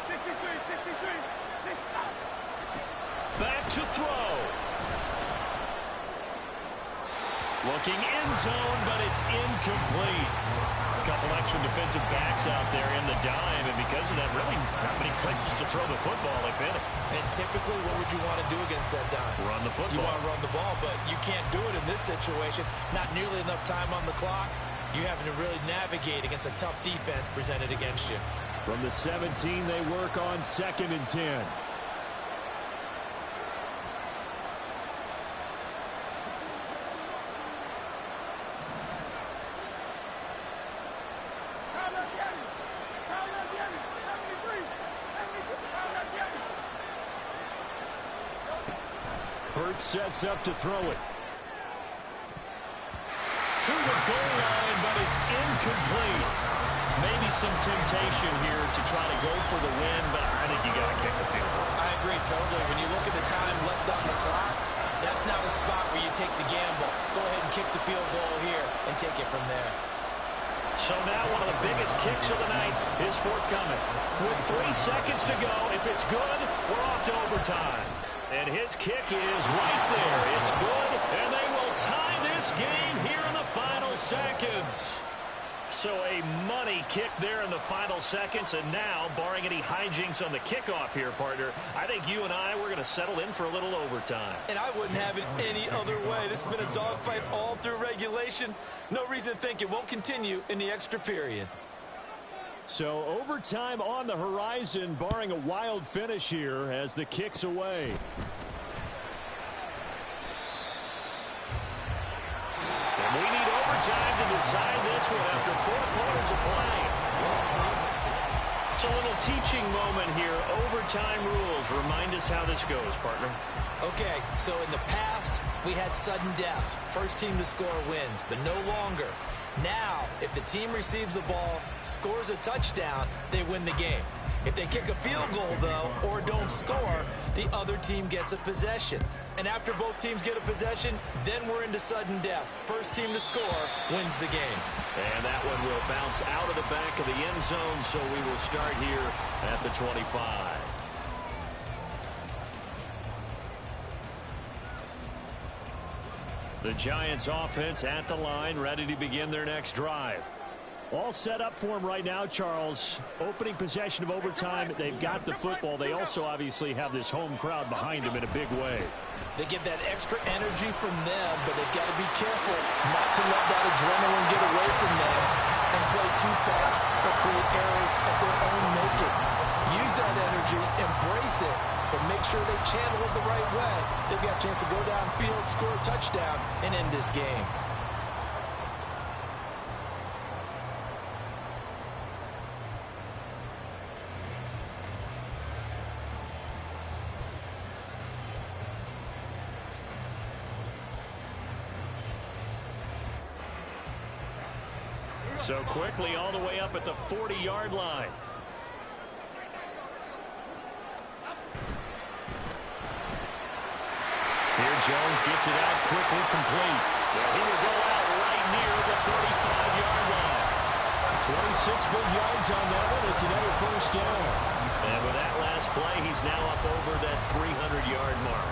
63.
Back to throw. Looking end zone, but it's incomplete. A couple extra defensive backs out there in the dime, and because of that, really not many places to throw the football, if any.
And typically, what would you want to do against that dime?
Run the football.
You want to run the ball, but you can't do it in this situation. Not nearly enough time on the clock. You're having to really navigate against a tough defense presented against you.
From the 17, they work on 2nd and 10. Hurts sets up to throw it.
To the goal line, but it's incomplete. Maybe some temptation here to try to go for the win, but I think you got to kick the field goal.
I agree totally. When you look at the time left on the clock, that's not a spot where you take the gamble. Go ahead and kick the field goal here and take it from there.
So now one of the biggest kicks of the night is forthcoming. With 3 seconds to go, if it's good, we're off to overtime. And his kick is right there. It's good, and they will tie this game here in the final seconds. So a money kick there in the final seconds, and now, barring any hijinks on the kickoff here, partner, I think you and I, we're going to settle in for a little overtime.
And I wouldn't have it any other way. This has been a dogfight all through regulation. No reason to think it won't continue in the extra period.
So overtime on the horizon, barring a wild finish here as the kick's away.
And we need overtime to decide this one after 4 quarters of play. It's a little teaching moment here. Overtime rules. Remind us how this goes, partner.
Okay, so in the past, we had sudden death. First team to score wins, but no longer. Now, if the team receives the ball, scores a touchdown, they win the game. If they kick a field goal, though, or don't score, the other team gets a possession. And after both teams get a possession, then we're into sudden death. First team to score wins the game.
And that one will bounce out of the back of the end zone, so we will start here at the 25. The Giants offense at the line, ready to begin their next drive.
All set up for them right now, Charles. Opening possession of overtime. They've got the football. They also obviously have this home crowd behind them in a big way.
They get that extra energy from them, but they've got to be careful not to let that adrenaline get away from them and play too fast or create errors of their own making. Use that energy, embrace it, but make sure they channel it the right way. They've got a chance to go downfield, score a touchdown, and end this game.
So quickly all the way up at the 40-yard line. Here Jones gets it out quickly, complete. Well, he will go out right near the 35-yard line.
26 big yards on that one. It's another first down.
And with that last play, he's now up over that 300-yard mark.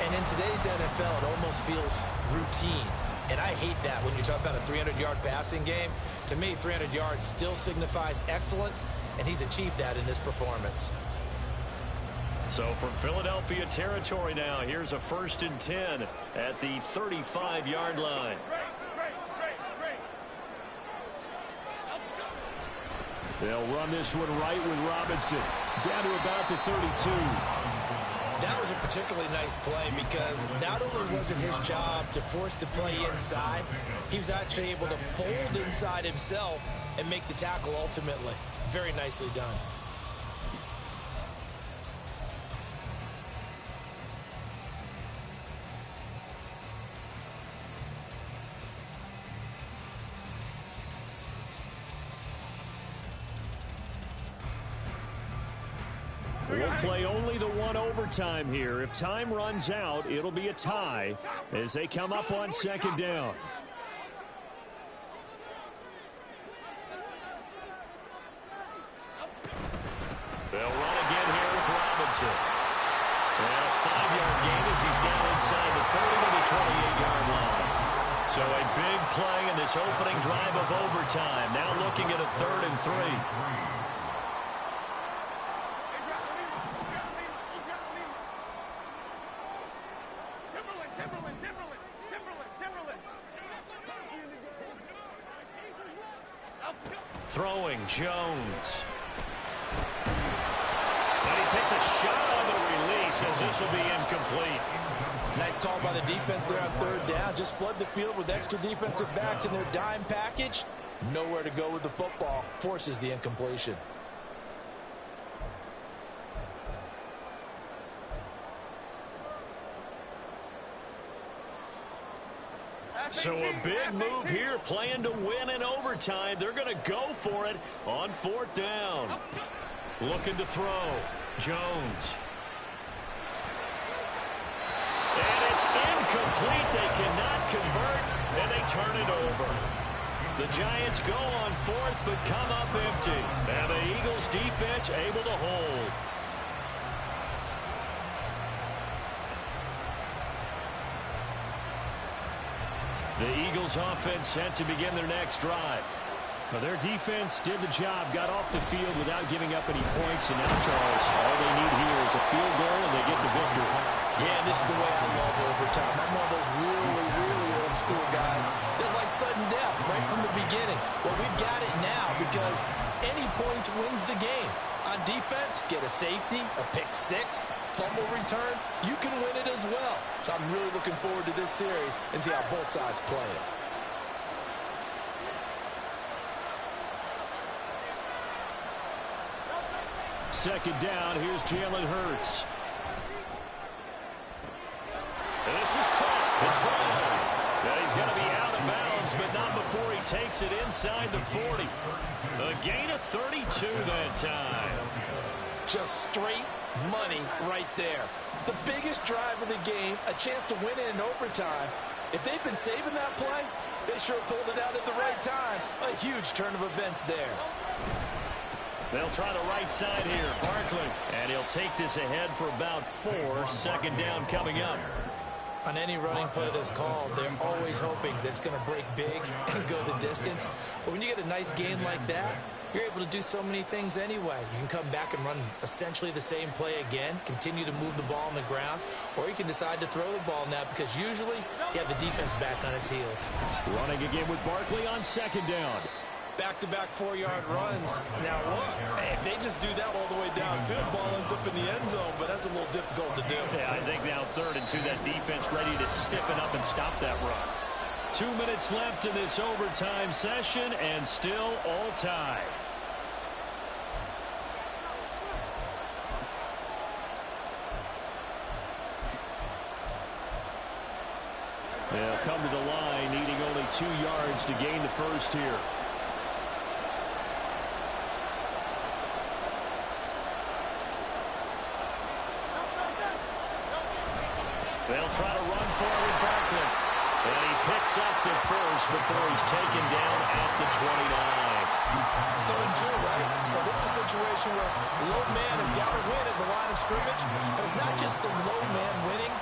And in today's NFL, it almost feels routine. And I hate that when you talk about a 300-yard passing game. To me, 300 yards still signifies excellence, and he's achieved that in this performance.
So from Philadelphia territory now, here's a 1st and 10 at the 35-yard line.
They'll run this one right with Robinson. Down to about the 32.
That was a particularly nice play because not only was it his job to force the play inside, he was actually able to fold inside himself and make the tackle ultimately. Very nicely done.
We'll play only the one overtime here. If time runs out, it'll be a tie as they come up on 2nd down.
They'll run again here with Robinson. And a 5-yard gain as he's down inside the 30 to the 28-yard line. So a big play in this opening drive of overtime. Now looking at a 3rd and 3. Throwing Jones. And he takes a shot on the release as this will be incomplete.
Nice call by the defense there on 3rd down. Just flood the field with extra defensive backs in their dime package. Nowhere to go with the football. Forces the incompletion.
So a big move here, playing to win in overtime. They're going to go for it on 4th down. Looking to throw. Jones. And it's incomplete. They cannot convert, and they turn it over. The Giants go on 4th, but come up empty. And the Eagles defense able to hold. The Eagles offense set to begin their next drive.
Well, their defense did the job, got off the field without giving up any points, and now, Charles, all they need here is a field goal, and they get the victory.
Yeah, this is the way I love overtime. I'm one of those really old school guys that like sudden death right from the beginning. Well, we've got it now because any points wins the game. On defense, get a safety, a pick 6, fumble return, you can win it as well. So I'm really looking forward to this series and see how both sides play it.
Second down, here's Jalen Hurts.
This is caught. It's Brown. And he's going to be out of bounds, but not before he takes it inside the 40. A gain of 32 that time.
Just straight money right there. The biggest drive of the game, a chance to win it in overtime. If they've been saving that play, they sure pulled it out at the right time. A huge turn of events there.
They'll try the right side here. Barkley. And he'll take this ahead for about 4. 2nd down coming up.
On any running play that's called, they're always hoping that it's going to break big and go the distance. But when you get a nice game like that, you're able to do so many things anyway. You can come back and run essentially the same play again, continue to move the ball on the ground, or you can decide to throw the ball now because usually you have the defense back on its heels.
Running again with Barkley on 2nd down.
Back-to-back 4-yard runs. Now look, hey, if they just do that all the way downfield, ball ends up in the end zone, but that's a little difficult to do.
Yeah, I think now 3rd and 2, that defense ready to stiffen up and stop that run.
2 minutes left in this overtime session, and still all tied. They'll come to the line, needing only 2 yards to gain the first here.
They'll try to run forward Barkley. And he picks up the first before he's taken down at the 29.
3rd and 2, right? So this is a situation where low man has got to win at the line of scrimmage, but it's not just the low man winning.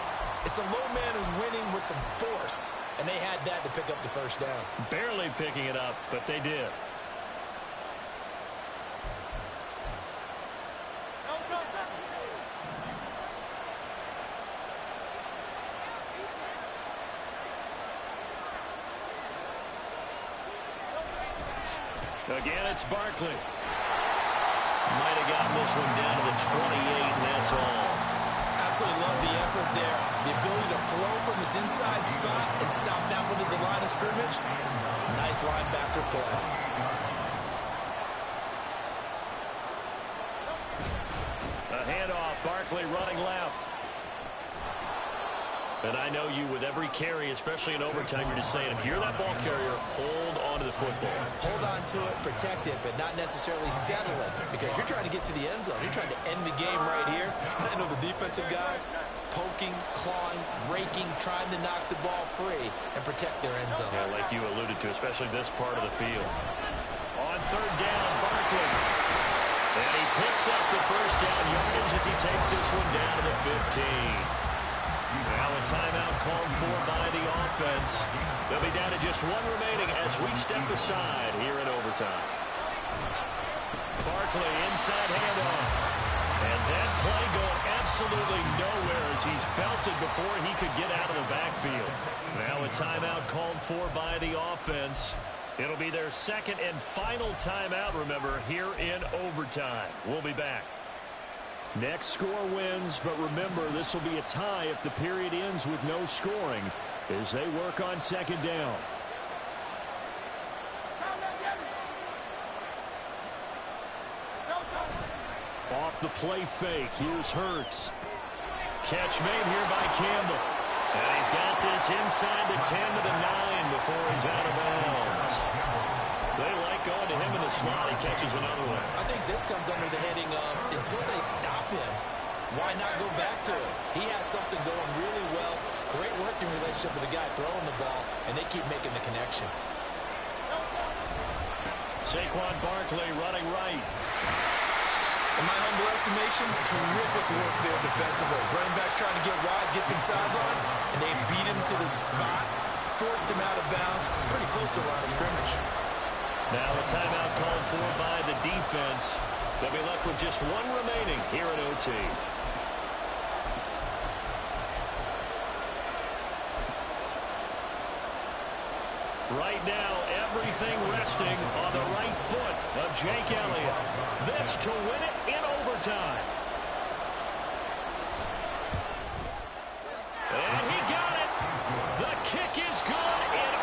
It's the low man who's winning with some force, and they had that to pick up the 1st down.
Barely picking it up, but they did. Again, it's Barkley. Might have gotten this one down to the 28, and that's all.
Absolutely love the effort there. The ability to flow from his inside spot and stop that one at the line of scrimmage. Nice linebacker play.
A handoff, Barkley running left. And I know you, with every carry, especially in overtime, you're just saying, if you're that ball carrier, hold on to the football.
Hold on to it, protect it, but not necessarily settle it, because you're trying to get to the end zone. You're trying to end the game right here. And I know the defensive guys poking, clawing, raking, trying to knock the ball free and protect their end zone.
Yeah, like you alluded to, especially this part of the field. On 3rd down, Barkley. And he picks up the 1st down yardage as he takes this one down to the 15. Now a timeout called for by the offense. They'll be down to just one remaining as we step aside here in overtime. Barkley inside handoff. And that play going absolutely nowhere as he's belted before he could get out of the backfield. Now a timeout called for by the offense. It'll be their second and final timeout, remember, here in overtime. We'll be back. Next score wins, but remember, this will be a tie if the period ends with no scoring as they work on second down. Off the play fake, here's Hurts. Catch made here by Campbell. And he's got this inside the 10 to the 9 before he's out of bounds. They like going to him in the slot. He catches another one.
I think this comes under the heading of until they stop him, why not go back to it? He has something going really well. Great working relationship with the guy throwing the ball, and they keep making the connection.
Saquon Barkley running right.
In my humble estimation, terrific work there defensively. Running back's trying to get wide, gets to the sideline, and they beat him to the spot, forced him out of bounds, pretty close to the line of scrimmage.
Now a timeout called for by the defense. They'll be left with just one remaining here in OT. Right now, everything resting on the right foot of Jake Elliott.